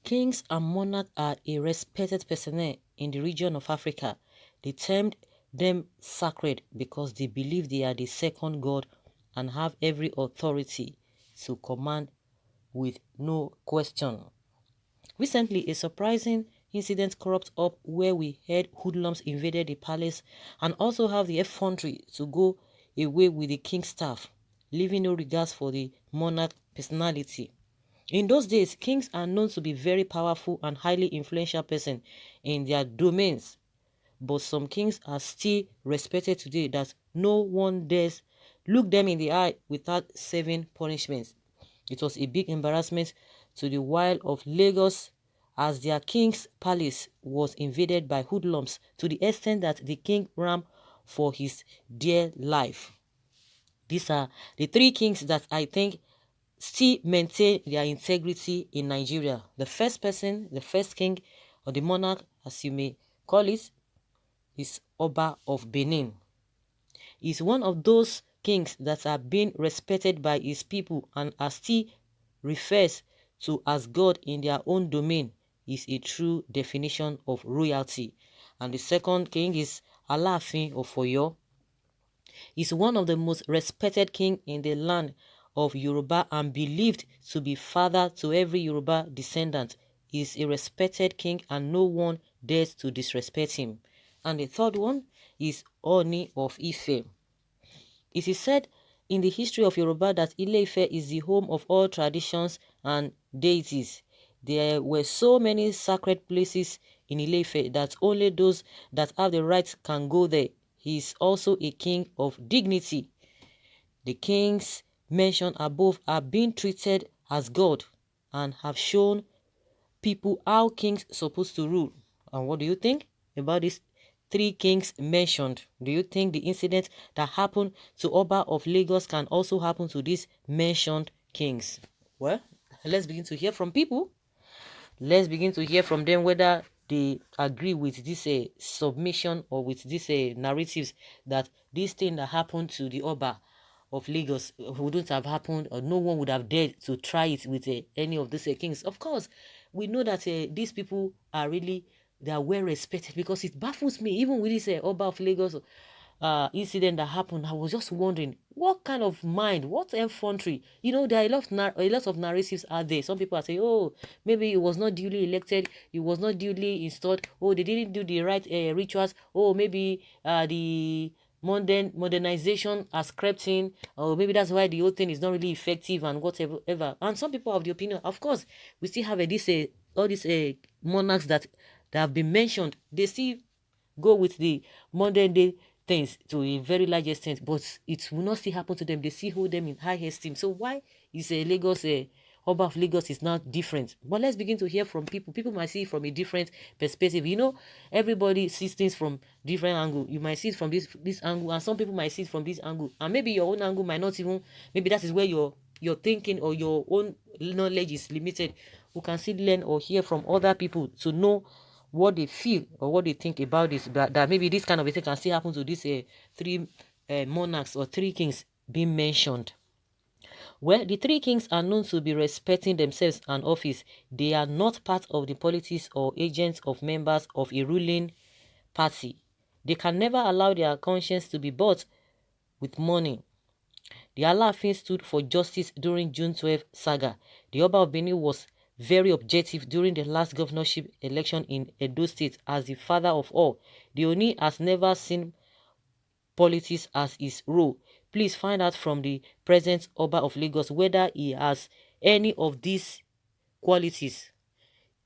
Kings and monarchs are a respected personnel in the region of Africa. They termed them sacred because they believe they are the second god and have every authority to command with no question. Recently, a surprising incident cropped up where we heard hoodlums invaded the palace and also have the effrontery to go away with the king's staff, leaving no regards for the monarch personality. In those days, kings are known to be very powerful and highly influential persons in their domains, but some kings are still respected today that no one dares look them in the eye without serving punishments. It was a big embarrassment to the Wild of Lagos as their king's palace was invaded by hoodlums to the extent that the king ran for his dear life. These are the three kings that I think still maintain their integrity in Nigeria. The first person, the first king, or the monarch, as you may call it, is OBA of Benin. He's one of those kings that are being respected by his people and are still referred to as God in their own domain. Is a true definition of royalty. And the second king is Alaafin of Oyo. He's one of the most respected king in the land of Yoruba and believed to be father to every Yoruba descendant. He is a respected king and no one dares to disrespect him. And the third one is Oni of Ife. It is said in the history of Yoruba that Ile-Ife is the home of all traditions and deities. There were so many sacred places in Ile-Ife that only those that have the right can go there. He is also a king of dignity. The kings mentioned above are being treated as God and have shown people how kings supposed to rule. And what do you think about these three kings mentioned? Do you think the incident that happened to Oba of Lagos can also happen to these mentioned kings? Well, let's begin to hear from people. Let's begin to hear from them whether they agree with this submission or with these narratives that this thing that happened to the Oba of Lagos wouldn't have happened, or no one would have dared to try it with any of these kings. Of course, we know that these people are really, they are well respected, because it baffles me, even with this Oba of Lagos incident that happened. I was just wondering what kind of mind, what effrontery. You know, there are a lot of narratives out there. Some people are saying, oh, maybe it was not duly elected, it was not duly installed, oh, they didn't do the right rituals, oh, maybe the modernization has crept in, or maybe that's why the whole thing is not really effective and whatever ever. And some people have the opinion, of course, we still have all these monarchs that have been mentioned, they still go with the modern day things to a very large extent, but it will not still happen to them. They still hold them in high esteem. So why is Lagos Oba of Lagos is not different? But let's begin to hear from people. People might see it from a different perspective. You know, everybody sees things from different angle. You might see it from this angle, and some people might see it from this angle, and maybe your own angle might not even. Maybe that is where your thinking or your own knowledge is limited. We can still learn or hear from other people to know what they feel or what they think about this, that maybe this kind of a thing can still happen to these three monarchs or three kings being mentioned. Well, the three kings are known to be respecting themselves and office. They are not part of the politics or agents of members of a ruling party. They can never allow their conscience to be bought with money. The Alaafin stood for justice during June 12 saga. The Oba of Benin was very objective during the last governorship election in Edo State as the father of all. The Oni has never seen politics as his role. Please find out from the present Oba of Lagos whether he has any of these qualities.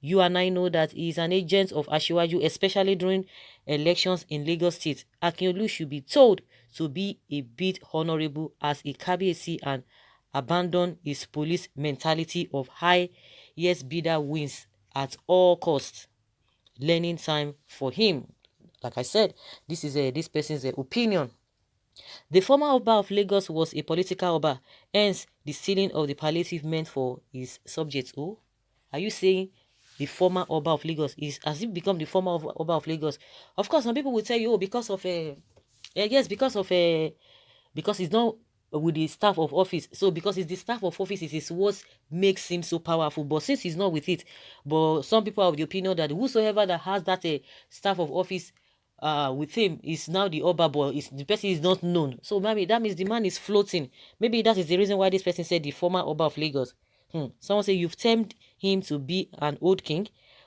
You and I know that he is an agent of Asiwaju, especially during elections in Lagos State. Akinolu should be told to be a bit honorable as a Kabiyesi and abandon his police mentality of high yes bidder wins at all costs. Learning time for him. Like I said, this is this person's opinion. The former Oba of Lagos was a political Oba, hence the stealing of the palliative meant for his subjects. Oh, are you saying the former Oba of Lagos is as if become the former Oba of Lagos? Of course, some people will tell you, oh, because of yes, because it's not with the staff of office. So because it's the staff of office, it is what makes him so powerful. But since he's not with it, but some people are of the opinion that whosoever that has that staff of office with him is now the Oba, but the person is not known. So maybe that means the man is floating. Maybe that is the reason why this person said the former Oba of Lagos. Someone say you've termed him to be an old king.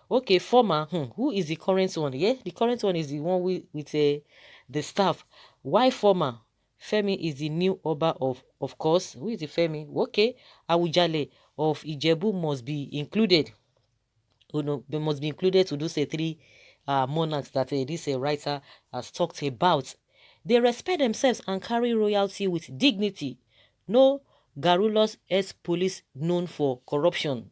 Okay, former. Who is the current one? Yeah, the current one is the one with the staff. Why former? Femi is the new Oba of course. Who is the Femi? Okay, Awujale of Ijebu must be included. Oh no, they must be included to those three monarchs that this writer has talked about. They respect themselves and carry royalty with dignity. No garrulous ex-police known for corruption.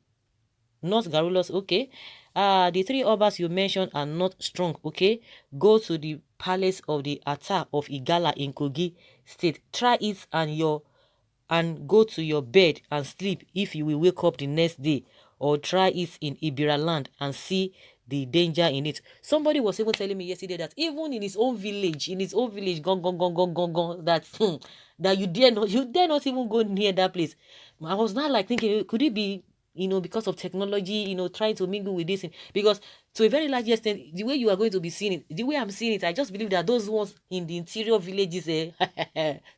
Not garrulous, okay. The three Obas you mentioned are not strong, okay. Go to the palace of the Ata of Igala in Kogi State. Try it and go to your bed and sleep if you will wake up the next day, or try it in Ibira land and see the danger in it. Somebody was even telling me yesterday that even in his own village, gone, that that you dare not even go near that place. I was not like thinking, could it be, because of technology, trying to mingle with this, because to a very large extent, the way you are going to be seeing it, the way I'm seeing it, I just believe that those ones in the interior villages,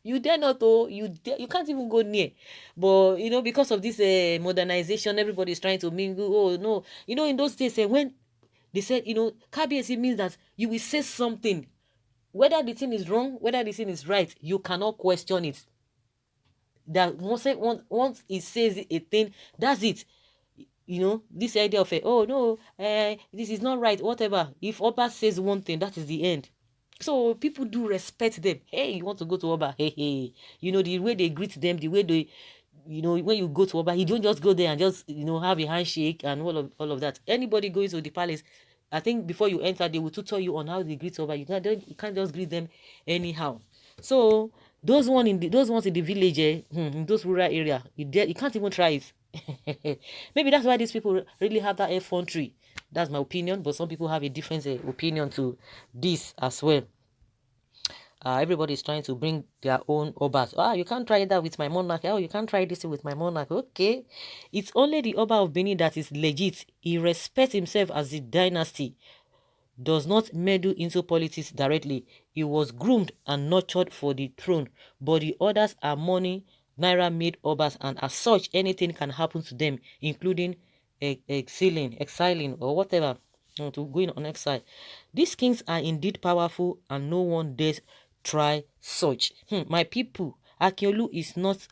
you dare not, you can't even go near. But, because of this modernization, everybody is trying to mingle. Oh, no. In those days, when they said, KBSC means that you will say something, whether the thing is wrong, whether the thing is right, you cannot question it. That once it says a thing, that's it. This idea of oh no, this is not right, whatever. If Oba says one thing, that is the end. So people do respect them. Hey, you want to go to Oba? Hey. The way they greet them, the way they, when you go to Oba, you don't just go there and just, have a handshake and all of that. Anybody going to the palace, I think before you enter, they will tutor you on how they greet Oba. You can't just greet them anyhow. So those ones in the village, in those rural area, you can't even try it. Maybe that's why these people really have that effrontery. That's my opinion, but some people have a different opinion to this as well. Everybody is trying to bring their own Obas. You can't try that with my monarch. Oh, you can't try this with my monarch. Okay. It's only the Oba of Benin that is legit. He respects himself as the dynasty, does not meddle into politics directly. He was groomed and nurtured for the throne, but the others are money, naira made Obas, and as such, anything can happen to them, including exiling, or whatever, to going on exile. These kings are indeed powerful, and no one dares try such. My people, Akiolu is not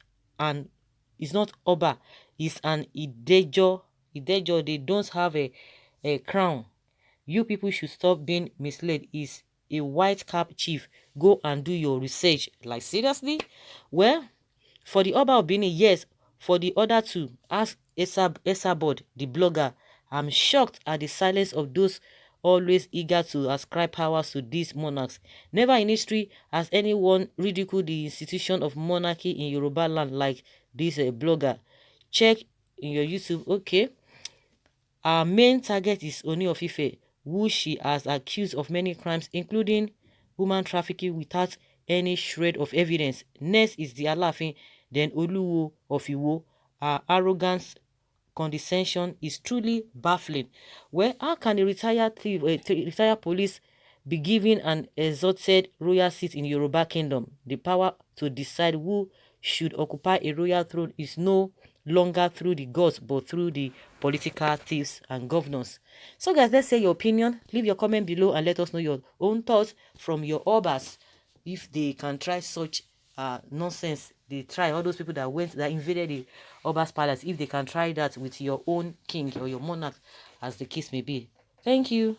Oba, is an Idejo. They don't have a crown. You people should stop being misled. Is a white cap chief. Go and do your research. Like, seriously? Well, for the Oba of Benin, yes. For the other two, ask Esabod, the blogger. I'm shocked at the silence of those always eager to ascribe powers to these monarchs. Never in history has anyone ridiculed the institution of monarchy in Yoruba land like this blogger. Check in your YouTube. Okay. Our main target is Oni of Ife, who she has accused of many crimes, including human trafficking, without any shred of evidence. Next is the Alafin, then Oluwo of Iwo. Our arrogance, condescension is truly baffling. Well, how can a retired police be given an exalted royal seat in Yoruba kingdom? The power to decide who should occupy a royal throne is no longer through the gods, but through the political thieves and governors. So guys, let's say your opinion. Leave your comment below and let us know your own thoughts from your Obas. If they can try such nonsense, they try, all those people that invaded the Oba's palace, if they can try that with your own king or your monarch, as the case may be. Thank you.